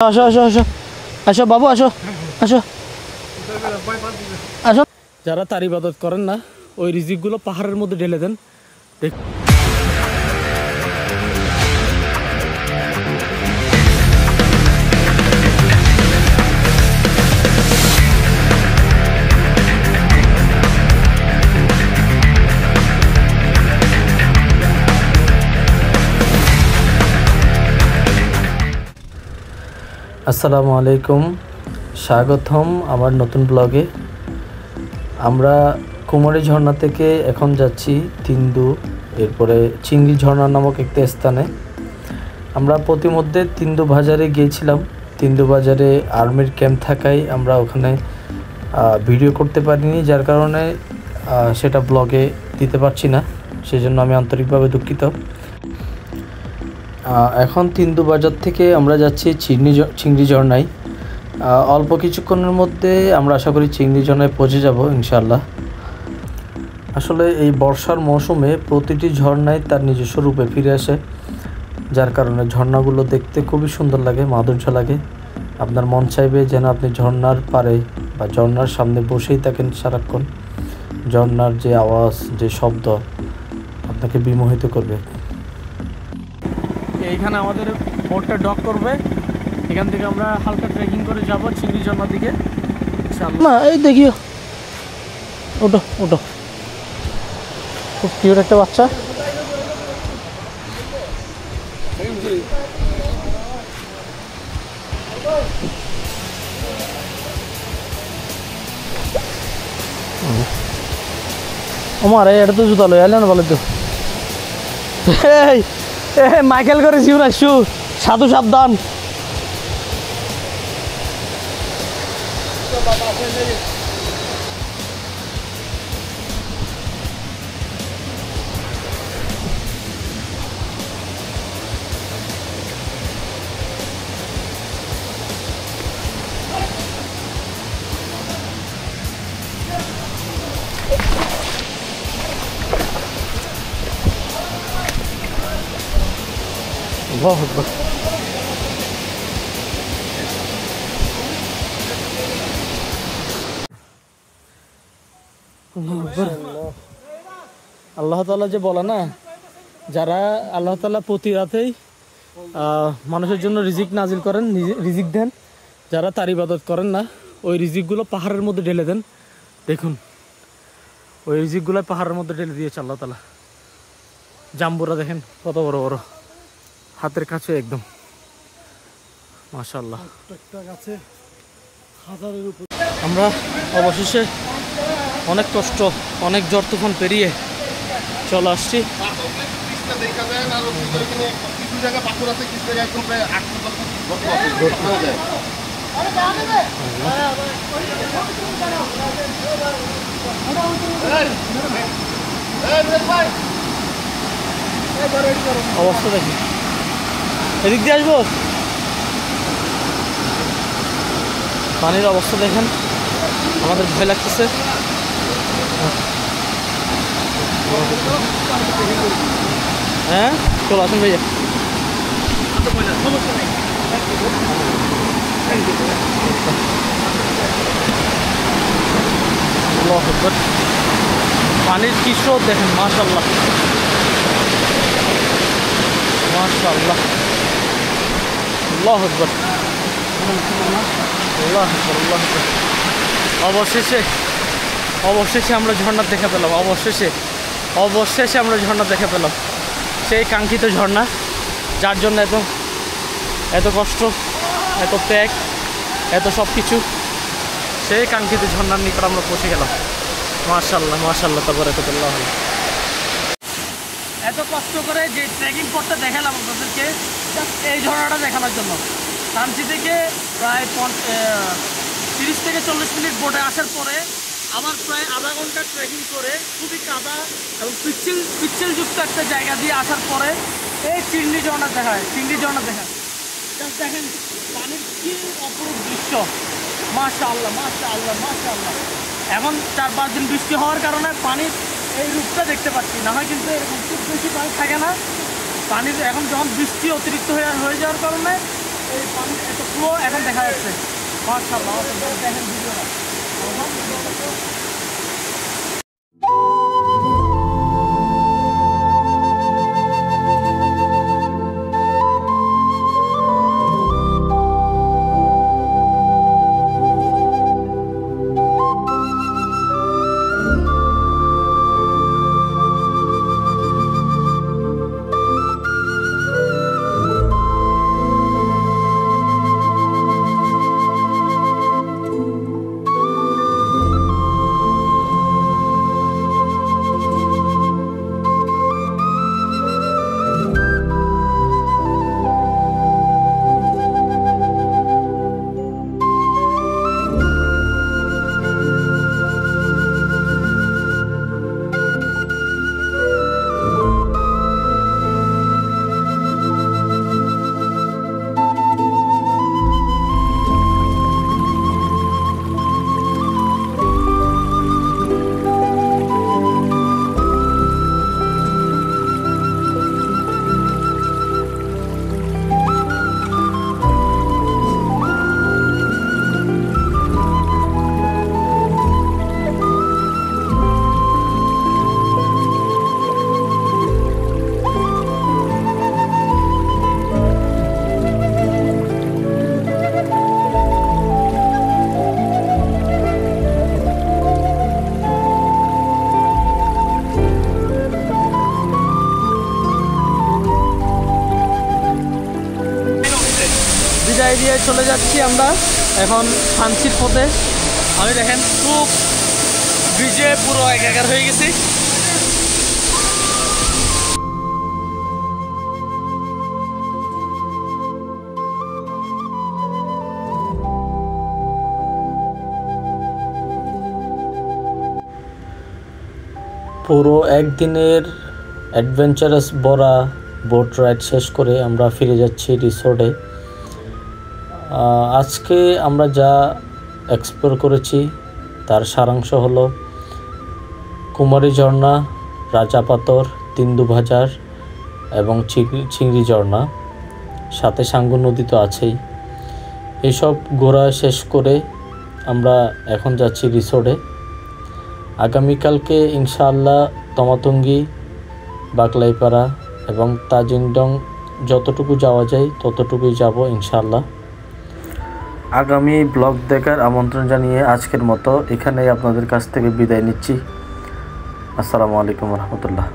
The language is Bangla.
আসো আসো আসো আসো বাবু আসো আসো আসো। যারা তার ইবাদত করেন না ওই রিজিকগুলো পাহাড়ের মধ্যে ঢেলে দেন। আসসালামু আলাইকুম, স্বাগতম আমার নতুন ব্লগে। আমরা কুমারী ঝর্ণা থেকে এখন যাচ্ছি তিন্দু, এরপরে চিংড়ি ঝর্ণা নামক একটা স্থানে। আমরা প্রতিমধ্যে তিন্দু বাজারে গিয়েছিলাম। তিন্দু বাজারে আর্মির ক্যাম্প থাকায় আমরা ওখানে ভিডিও করতে পারিনি, যার কারণে সেটা ব্লগে দিতে পারছি না, সেজন্য আমি আন্তরিকভাবে দুঃখিত। এখন তিন্দু বাজার থেকে আমরা যাচ্ছি চিংড়ি ঝর্ণায়। অল্প কিছুক্ষণের মধ্যে আমরা আশা করি চিংড়ি ঝর্ণায় পৌঁছে যাব ইনশাআল্লাহ। আসলে এই বর্ষার মৌসুমে প্রতিটি ঝর্ণায় তার নিজস্ব রূপে ফিরে আসে, যার কারণে ঝর্ণাগুলো দেখতে খুবই সুন্দর লাগে, মাধুর্য লাগে। আপনার মন চাইবে যেন আপনি ঝর্ণার পাড়ে বা ঝর্ণার সামনে বসেই থাকেন সারাক্ষণ। ঝর্ণার যে আওয়াজ, যে শব্দ আপনাকে বিমোহিত করবে। এইখানে আমাদের বোটটা ডক করবে, এখান থেকে আমরা হালকা ট্রেকিং করে যাব চিংড়ি ঝর্ণার দিকে। না এই দেখিও, ওটো ওটো, খুব কিউট একটা বাচ্চা। আমার এটা তো জুতা লই আইলে না বলে তো মাইকেল করে জিও না শু, সাধু সাবধান। আল্লাহু আকবার। আল্লাহ তাআলা যে বলে না, যারা আল্লাহ তাআলা প্রতি রাতেই মানুষের জন্য রিজিক নাজিল করেন, রিজিক দেন, যারা তার ইবাদত করেন না ওই রিজিকগুলো পাহাড়ের মধ্যে ঢেলে দেন। দেখুন ওই রিজিকগুলো পাহাড়ের মধ্যে ঢেলে দিয়েছে আল্লাহ তাআলা। জাম্বুরা দেখেন কত বড় বড়, হাতের কাছে একদম, মাশাআল্লাহ। আমরা অবশেষে অনেক কষ্ট, অনেক ঝড় তুফান পেরিয়ে চলে আসছি। অবস্থা দেখি, এদিক দিয়ে আসবো। পানির অবস্থা দেখেন, আমাদের ভয় লাগতেছে। হ্যাঁ চলো আসুন ভাইয়া। পানির কি স্রোত দেখেন, মাশাআল্লাহ মাশাআল্লাহ। আল্লাহু আকবার আল্লাহু আকবার আল্লাহু আকবার। অবশেষে আমরা ঝর্ণা দেখে পেলাম। অবশেষে আমরা ঝর্ণা দেখে পেলাম, সেই কাঙ্ক্ষিত ঝর্ণা, যার জন্য এত কষ্ট, এত ত্যাগ, এত সব কিছু, সেই কাঙ্ক্ষিত ঝর্ণার নিকট আমরা পৌঁছে গেলাম। মাশাআল্লাহ মাশাআল্লাহ তাবারাকাল্লাহ। এত কষ্ট করে যে ট্রেকিং করতে দেখালাম আপনাদেরকে, এই ঝর্ণাটা দেখানোর জন্য। কাঞ্চি থেকে প্রায় 30 থেকে 40 মিনিট বোটে আসার পরে আবার প্রায় আধা ঘন্টা ট্রেকিং করে খুবই কাদা এবং পিচ্ছিলযুক্ত একটা জায়গা দিয়ে আসার পরে এই চিংড়ি ঝর্ণা দেখায়। দেখেন পানির কি অপরূপ দৃশ্য, মাশাআল্লাহ মাশাআল্লাহ মাশাআল্লাহ। এখন 4-5 দিন বৃষ্টি হওয়ার কারণে পানির এই রূপটা দেখতে পাচ্ছি, না হয় কিন্তু এরকম খুব বেশি পানি থাকে না। পানির এখন যখন বৃষ্টি অতিরিক্ত হয়ে যাওয়ার কারণে এই পানি এত ফ্লো এখন দেখা যাচ্ছে। মাশাআল্লাহ, দেখেন ভিডিওটা। বিদায় দিয়ে চলে যাচ্ছি আমরা এখন শান্তির পথে। আমি দেখেন খুব ব্রিজে পুরো একাকার হয়ে গেছি। পুরো একদিনের অ্যাডভেঞ্চারাস ভরা বোট রাইড শেষ করে আমরা ফিরে যাচ্ছি রিসোর্টে। আজকে আমরা যা এক্সপ্লোর করেছি তার সারাংশ হলো কুমারী ঝর্ণা, রাজা পাথর, তিন্দু বাজার এবং চিংড়ি ঝর্ণা, সাথে সাঙ্গু নদী তো আছেই। এইসব ঘোরা শেষ করে আমরা এখন যাচ্ছি রিসোর্টে। আগামীকালকে ইনশাআল্লাহ তমাতঙ্গি, বাকলাইপাড়া এবং তাজিংডং যতটুকু যাওয়া যায় ততটুকুই যাব ইনশাআল্লাহ। আগামী ব্লগ দেখার আমন্ত্রণ জানিয়ে আজকের মতো এখানেই আপনাদের কাছ থেকে বিদায় নিচ্ছি। আসসালামু আলাইকুম রহমতুল্লাহ।